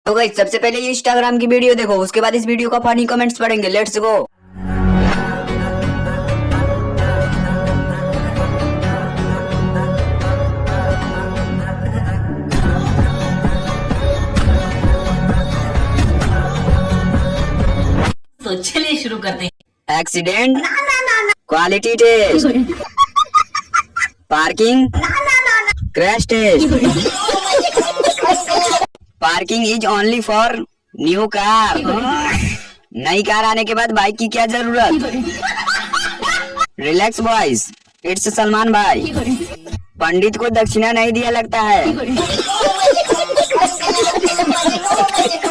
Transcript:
तो गाइस सबसे पहले ये इंस्टाग्राम की वीडियो देखो, उसके बाद इस वीडियो का फनी कमेंट्स पढ़ेंगे। Let's go. तो चलिए शुरू करते हैं। Accident, quality test, parking, crash test. Parking is only for new car. नई कार आने के बाद बाइक की क्या जरूरत। रिलैक्स बॉयज, इट्स सलमान भाई। पंडित को दक्षिणा नहीं दिया लगता है।